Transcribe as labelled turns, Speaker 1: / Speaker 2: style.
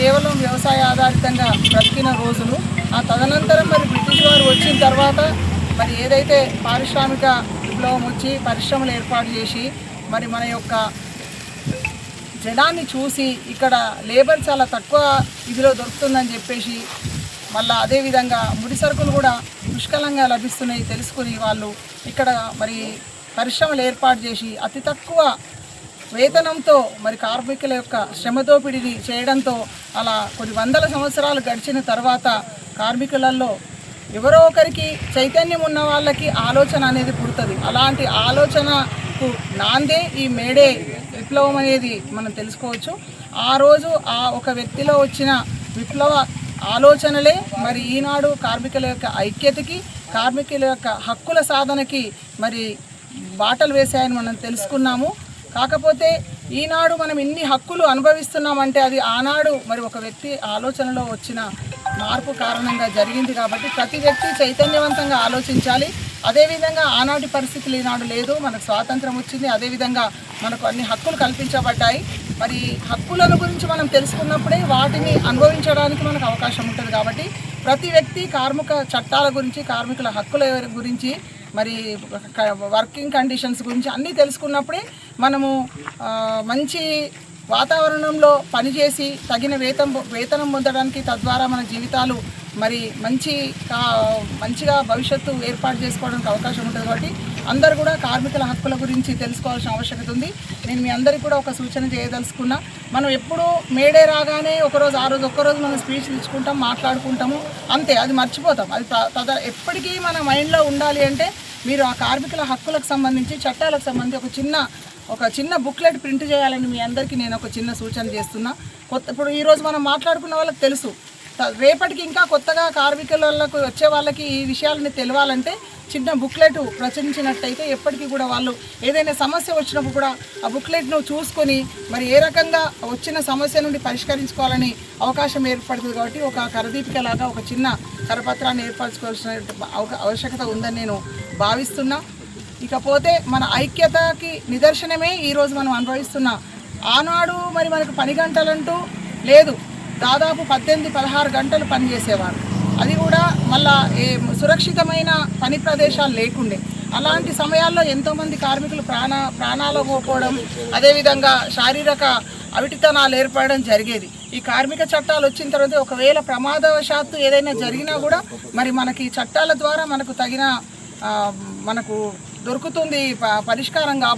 Speaker 1: కేవలం వ్యవసాయ ఆధారితంగా బ్రతికిన రోజులు. ఆ తదనంతరం మరి బ్రిటిష్ వారు వచ్చిన తర్వాత మరి ఏదైతే పారిశ్రామిక విప్లవం వచ్చి పరిశ్రమలు ఏర్పాటు చేసి మరి మన యొక్క జనాన్ని చూసి ఇక్కడ లేబర్ చాలా తక్కువ ఇదిలో దొరుకుతుందని చెప్పేసి మళ్ళీ అదేవిధంగా ముడి సరుకులు కూడా పుష్కలంగా లభిస్తున్నాయి తెలుసుకుని వాళ్ళు ఇక్కడ మరి పరిశ్రమలు ఏర్పాటు చేసి అతి తక్కువ వేతనంతో మరి కార్మికుల యొక్క శ్రమదోపిడిని చేయడంతో అలా కొన్ని వందల సంవత్సరాలు గడిచిన తర్వాత కార్మికులలో ఎవరో ఒకరికి చైతన్యం ఉన్న వాళ్ళకి ఆలోచన అనేది పుడుతుంది. అలాంటి ఆలోచనకు నాందే ఈ మేడే విప్లవం అనేది మనం తెలుసుకోవచ్చు. ఆ రోజు ఆ ఒక వ్యక్తిలో వచ్చిన విప్లవ ఆలోచనలే మరి ఈనాడు కార్మికుల యొక్క ఐక్యతకి, కార్మికుల యొక్క హక్కుల సాధనకి మరి బాటలు వేసాయని మనం తెలుసుకున్నాము. కాకపోతే ఈనాడు మనం ఇన్ని హక్కులు అనుభవిస్తున్నామంటే అది ఆనాడు మరి ఒక వ్యక్తి ఆలోచనలో వచ్చిన మార్పు కారణంగా జరిగింది. కాబట్టి ప్రతి వ్యక్తి చైతన్యవంతంగా ఆలోచించాలి. అదేవిధంగా ఆనాటి పరిస్థితులు ఈనాడు లేదు, మనకు స్వాతంత్రం వచ్చింది, అదేవిధంగా మనకు అన్ని హక్కులు కల్పించబడ్డాయి. మరి హక్కులను గురించి మనం తెలుసుకున్నప్పుడే వాటిని అనుభవించడానికి మనకు అవకాశం ఉంటుంది. కాబట్టి ప్రతి వ్యక్తి కార్మిక చట్టాల గురించి, కార్మికుల హక్కుల గురించి, మరి వర్కింగ్ కండిషన్స్ గురించి అన్నీ తెలుసుకున్నప్పుడే మనము మంచి వాతావరణంలో పనిచేసి తగిన వేతనం పొందడానికి, తద్వారా మన జీవితాలు మరి మంచిగా భవిష్యత్తు ఏర్పాటు చేసుకోవడానికి అవకాశం ఉంటుంది. కాబట్టి అందరూ కూడా కార్మికుల హక్కుల గురించి తెలుసుకోవాల్సిన ఆవశ్యకత ఉంది. నేను మీ అందరికీ కూడా ఒక సూచన చేయదలుచుకున్నా. మనం ఎప్పుడూ మేడే రాగానే ఒక్కరోజు మనం స్పీచ్ ఇచ్చుకుంటాం, మాట్లాడుకుంటాము, అంతే, అది మర్చిపోతాం. అది ఎప్పటికీ మన మైండ్లో ఉండాలి. అంటే మీరు ఆ కార్మికుల హక్కులకు సంబంధించి, చట్టాలకు సంబంధించి ఒక చిన్న బుక్లెట్ ప్రింట్ చేయాలని మీ అందరికీ నేను ఒక చిన్న సూచన చేస్తున్నా. ఇప్పుడు ఈరోజు మనం మాట్లాడుకున్న వాళ్ళకి తెలుసు, రేపటికి ఇంకా కొత్తగా కార్మికులకు వచ్చే వాళ్ళకి ఈ విషయాలని తెలియాలంటే చిన్న బుక్లెట్ ప్రచురించినట్టయితే ఎప్పటికీ కూడా వాళ్ళు ఏదైనా సమస్య వచ్చినప్పుడు కూడా ఆ బుక్లెట్ను చూసుకొని మరి ఏ రకంగా వచ్చిన సమస్య నుండి పరిష్కరించుకోవాలని అవకాశం ఏర్పడుతుంది. కాబట్టి ఒక కరదీపికలాగా ఒక చిన్న కరపత్రాన్ని ఏర్పరచుకోవాల్సిన ఆవశ్యకత ఉందని నేను భావిస్తున్నా. ఇకపోతే మన ఐక్యతకి నిదర్శనమే ఈరోజు మనం అనుభవిస్తున్న ఆనాడు మరి మనకు పని గంటలంటూ లేదు. దాదాపు 18-16 గంటలు పనిచేసేవారు. అది కూడా మళ్ళా సురక్షితమైన పని ప్రదేశాలు లేకుండే. అలాంటి సమయాల్లో ఎంతోమంది కార్మికులు ప్రాణాలు కోల్పోవడం, అదేవిధంగా శారీరక అవిటితనాలు ఏర్పడడం జరిగేది. ఈ కార్మిక చట్టాలు వచ్చిన తర్వాత ఒకవేళ ప్రమాదవశాత్తు ఏదైనా జరిగినా కూడా మరి మనకి చట్టాల ద్వారా మనకు తగిన మనకు దొరుకుతుంది పరిష్కారం. కాబట్టి